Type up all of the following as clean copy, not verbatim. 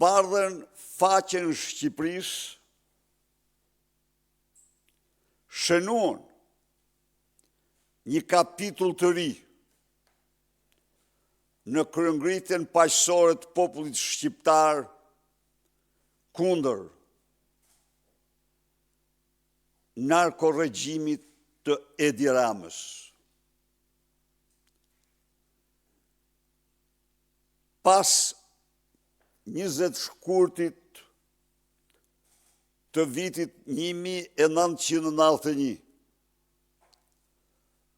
bardhen faqen në Shqipërisë, shënuan një kapitull të ri në kryengritjen paqësore të popullit shqiptar kundër narkoregjimit të Edi Ramës. Pas 20 shkurtit të vitit 1991,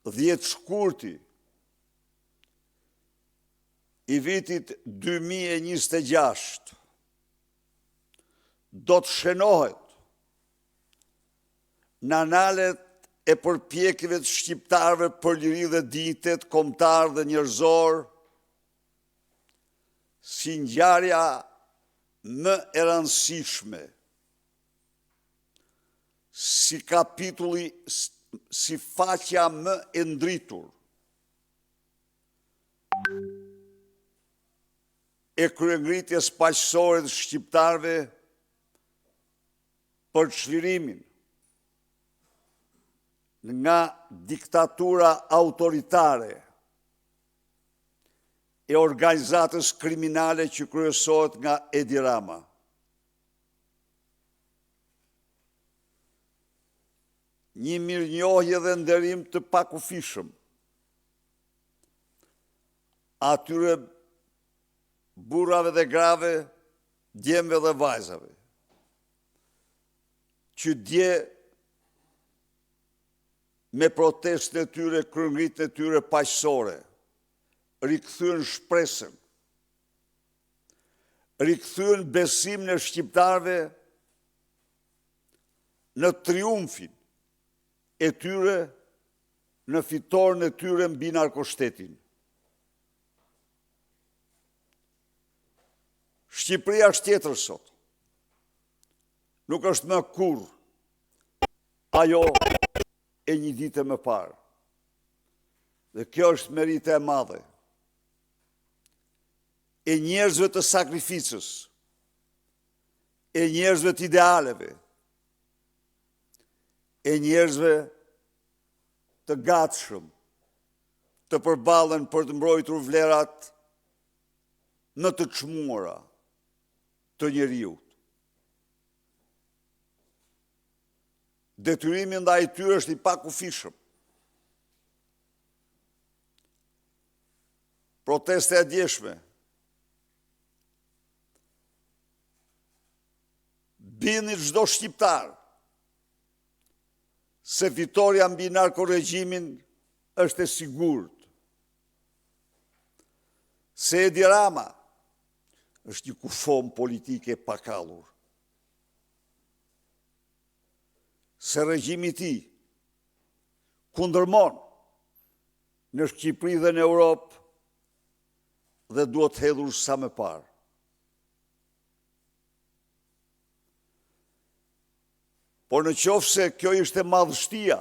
10 shkurti i vitit 2026, do të shënohet në analet e përpjekjeve të shqiptarëve për liri dhe dinjitet kombëtar dhe njerëzor, si ngjarja më e rëndësishme, si kapitulli, si faqja më e ndritur e kryengritjes paqësore të shqiptarëve për çlirimin nga diktatura autoritare e organizatës kriminale që kryesohet nga Edi Rama. Një mirënjohje dhe nderim të pakufishëm atyre burrave dhe grave, djemve dhe vajzave, që dje me protestën e tyre, kryengritjen e tyre paqësore, rikthyen shpresën, rikthyen besimin e shqiptarëve në triumfin e tyre, në fitoren e tyre mbi narkoshtetin. Shqipëria është tjetër sot. Nuk është më kurrë ajo e një dite më parë. Dhe kjo është merite e madhe e njerëzve të sakrificës, e njerëzve të idealeve, e njerëzve të gatshëm të përballen për të mbrojtur vlerat më të çmuara të njeriut. Detyrimi ndaj tyre është i pakufishëm. Protesta e djeshme bini çdo shqiptar se fitoria mbi narkoregjimin është e sigurt. Se Edi Rama është një kufom politike pakallur. Se regjimi i tij kundërmon në Shqipëri dhe në Europë dhe duhet hedhur sa më parë. Por në qoftë se kjo ishte madhështia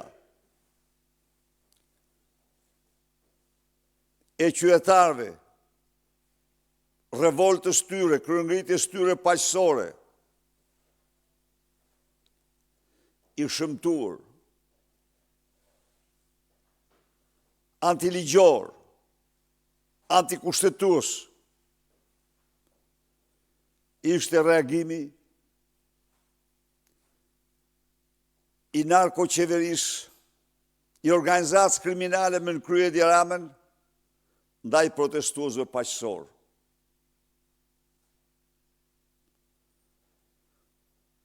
e qytetarëve, revoltës tyre, kryengritjes tyre paqësore, i shëmtuar, antiligjor, antikushtetues, ishte reagimi i narkoqeverisë, i organizatës kriminale me në krye Edi Ramën ndaj protestuesve paqësorë.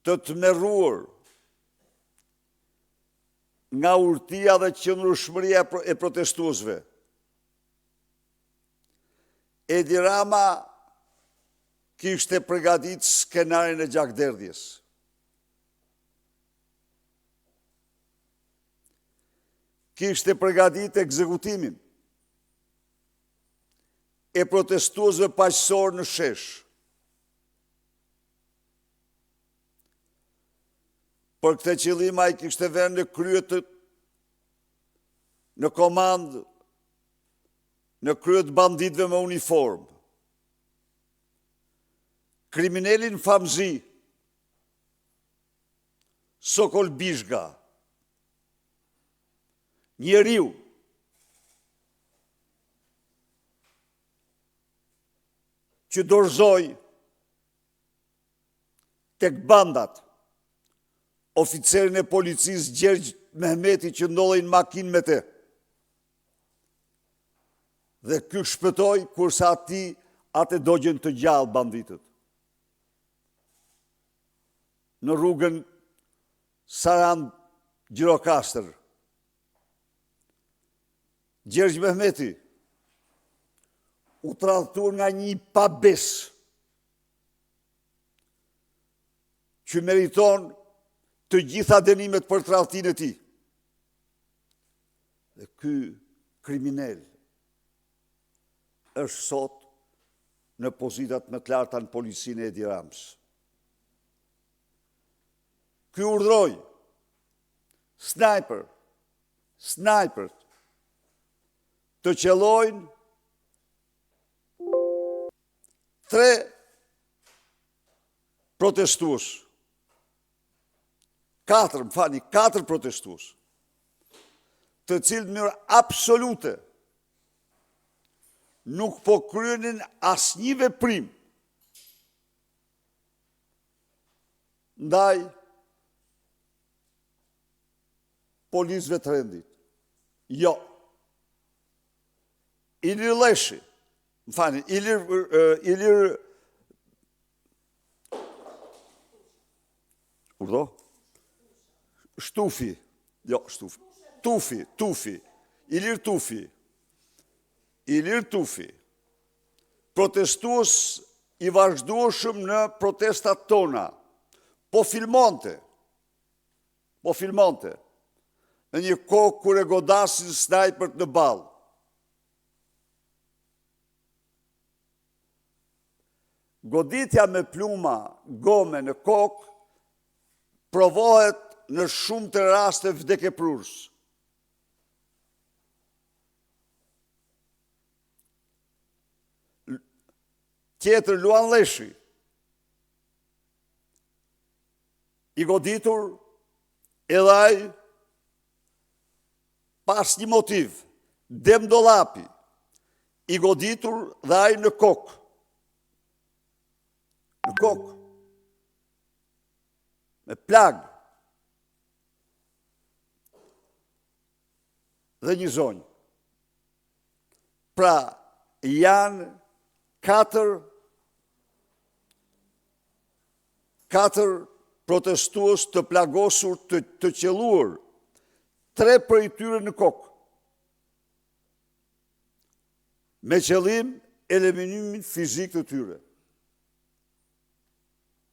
Të tmerruar nga urtia dhe qëndrueshmëria e protestuesve. Edi Rama kishte përgatitur skenarin e gjakderdhjes. Kishte përgatitur ekzekutimin e protestuesve paqësorë në shesh. Për këtë qëllim ai kishte vënë në krye në komandë në krye të banditëve me uniformë, kriminelin famzi, Sokol Bishga, njeriu që dorëzoi tek bandat oficerin e policisë Gjergj Mehmeti që ndodhej në makinë me te. Dhe ky shpëtoi kurse ati atë dogjen të gjallë banditët. Në rrugën Sarand Gjirokastër. Gjergj Mehmeti u tradhtur nga një pabes që meriton të gjitha dënimet për tradhtinë e tij. Dhe ky kriminal është sot në pozitat më të larta në policinë e Edi Ramës. Ky urdhroi snajpert të qellojnë 3 protestues. 4 protestues, të cilët në mënyrë absolute nuk po kryenin asnjë veprim ndaj policëve të rendit. Jo. Ilir Leshi, Ilir Urdo? Tufi, Ilir Tufi, protestues i vazhdueshëm në protestat tona, po filmonte, në një kohë kur e godasin snajpert në ballë. Goditja me pluma, gome në kokë, provohet në shumë të raste vdekjeprurës. Tjetër, Luan Leshi, i goditur edhe ai pas një motiv, Dem Dollapi, i goditur dhe ai në kokë. Me plagë. Dhe një zonjë. Pra, janë 4 protestues të plagosur, të qelluar, 3 prej tyre në kokë. Me qëllim eliminimin fizik të tyre.